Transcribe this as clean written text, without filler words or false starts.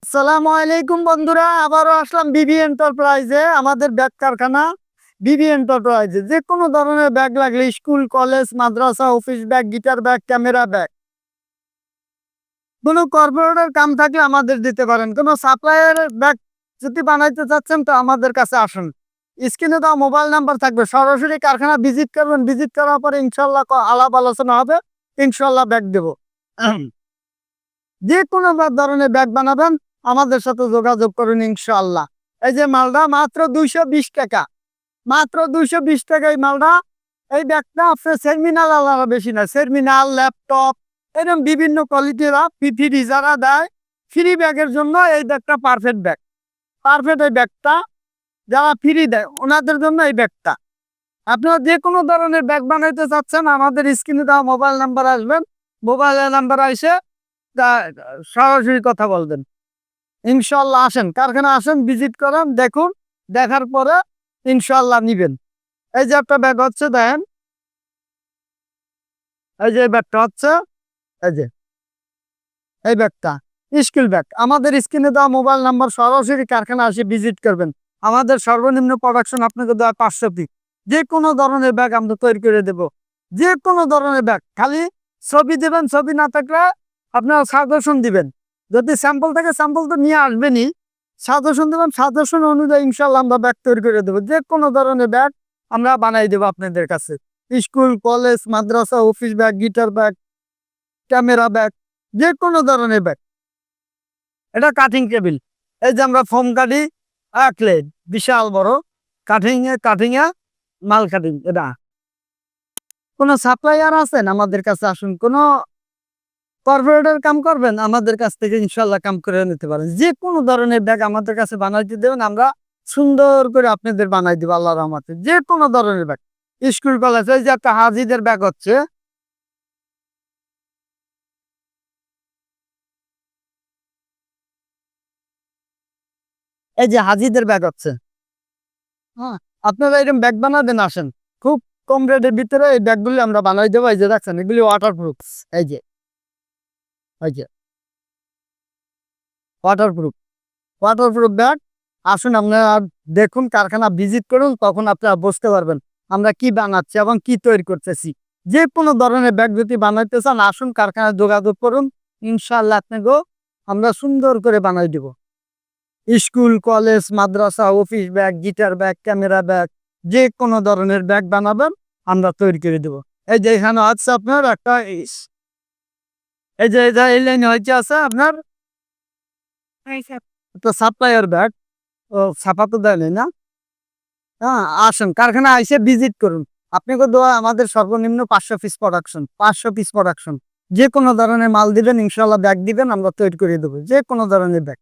আসসালামু আলাইকুম বন্ধুরা, আবারও আসলাম বিবি এন্টারপ্রাইজে। আমাদের ব্যাগ কারখানা বিবি এন্টারপ্রাইজে যে কোনো ধরনের ব্যাগ লাগলে স্কুল, কলেজ, মাদ্রাসা, office bag, guitar bag, camera bag, কোনো কর্পোরেটের কাম থাকলে আমাদের দিতে পারেন। কোনো সাপ্লায়ার ব্যাগ যদি বানাইতে চাচ্ছেন তো আমাদের কাছে আসুন। স্ক্রিনে দেওয়া মোবাইল নাম্বার থাকবে, সরাসরি কারখানা ভিজিট করবেন। ভিজিট করার পরে ইনশাল্লাহ আলাপ আলোচনা হবে, ইনশাল্লাহ ব্যাগ দেবো। যে কোনো ধরনের ব্যাগ বানাবেন আমাদের সাথে যোগাযোগ করুন ইনশাআল্লাহ। এই যে মালটা মাত্র 220 টাকা, মাত্র 220 টাকা এই মালটা। এই ব্যাগটা আপনার সেমিনাল আলাদা বেশি না, সেমিনাল, ল্যাপটপ, এরকম বিভিন্ন কোয়ালিটির ফ্রি যারা দেয় ফ্রি ব্যাগের জন্য এই ব্যাগটা পারফেক্ট ব্যাগ। পারফেক্ট এই ব্যাগটা যারা ফ্রি দেয় ওনাদের জন্য এই ব্যাগটা। আপনারা যে কোনো ধরনের ব্যাগ বানাইতে চাচ্ছেন আমাদের স্ক্রিনে দেওয়া মোবাইল নাম্বার আসবেন, মোবাইল নাম্বার এসে সরাসরি কথা বলবেন। ইনশাল্লাহ আসেন, কারখানা আসেন, ভিজিট করেন, দেখুন, দেখার পরে ইনশাল্লাহ নিবেন। এই যে একটা ব্যাগ হচ্ছে, দেখেন, এই যে ব্যাগটা হচ্ছে, এই যে এই ব্যাগটা স্কুল ব্যাগ। আমাদের স্ক্রিনে দেওয়া মোবাইল নাম্বার সরাসরি কারখানা আসে ভিজিট করবেন। আমাদের সর্বনিম্ন প্রোডাকশন আপনাকে দেওয়া 500 পিস। যে কোনো ধরনের ব্যাগ আমরা তৈরি করে দেব, যে কোনো ধরনের ব্যাগ। খালি ছবি দেবেন, ছবি না থাকলে আপনার সাজেশন দিবেন। যদি স্যাম্পল থাকে স্যাম্পল তো নিয়ে আসবেনই, সাজেশন দেবেন, সাজেশন অনুযায়ী ইনশাল্লাহ আমরা ব্যাগ তৈরি করে দেবো। যে কোনো ধরনের ব্যাগ আমরা বানাই দেবো আপনাদের কাছে। স্কুল, কলেজ, মাদ্রাসা, office bag, guitar bag, camera bag, যে কোনো ধরনের ব্যাগ। এটা কাটিং টেবিল, এই যে আমরা ফোম কাটি, আঁকলে বিশাল বড় কাটিং এ মাল কাটিং। এটা কোনো সাপ্লাইয়ার আছেন আমাদের কাছে আসুন, কোনো কর্পোরেটের কাম করবেন আমাদের কাছ থেকে ইনশাল্লাহ কাম করে নিতে পারেন। যে কোনো ধরনের ব্যাগ আমাদের কাছে বানাইতে দেবেন, আমরা সুন্দর করে আপনাদের বানাই দিব আল্লাহর রহমতে। যে কোনো ধরনের ব্যাগ, স্কুল, কলেজ। এই যে একটা হাজিদের ব্যাগ হচ্ছে, এই যে হাজিদের ব্যাগ হচ্ছে, হ্যাঁ, আপনারা এরকম ব্যাগ বানাবেন, আসেন। খুব কম রেটের ভিতরে এই ব্যাগগুলি আমরা বানাই দেবো। এই যে দেখছেন, এগুলি ওয়াটারপ্রুফ। এই যে এই যে ওয়াটারপ্রুফ, ওয়াটারপ্রুফ ব্যাগ। আসুন আপনারা দেখুন, কারখানা ভিজিট করুন, তখন আপনারা বুঝতে পারবেন আমরা কি বানাচ্ছি এবং কি তৈরি করতেছি। যে কোনো ধরনের ব্যাগ যদি বানাইতে চান আসুন, কারখানায় যোগাযোগ করুন, ইনশাআল্লাহ আপনাকেও আমরা সুন্দর করে বানাই দিব। স্কুল, কলেজ, মাদ্রাসা, office bag, guitar bag, camera bag, যে কোনো ধরনের ব্যাগ বানাবেন আমরা তৈরি করে দেব। এই যে এখানে আছে আপনার একটা এই যে এই লাইনে হয়েছে আছে আপনার একটা সাপ্লাইয়ার ব্যাগ। ও ছাপা তো দেয় নাই না। হ্যাঁ, আসুন, কারখানা এসে ভিজিট করুন। আপনাকে দেওয়া আমাদের সর্বনিম্ন 500 পিস প্রোডাকশন, 500 পিস প্রোডাকশন। যে কোনো ধরনের মাল দিবেন ইনশাল্লাহ ব্যাগ দিবেন আমরা তৈরি করে দেবো, যে কোনো ধরনের ব্যাগ।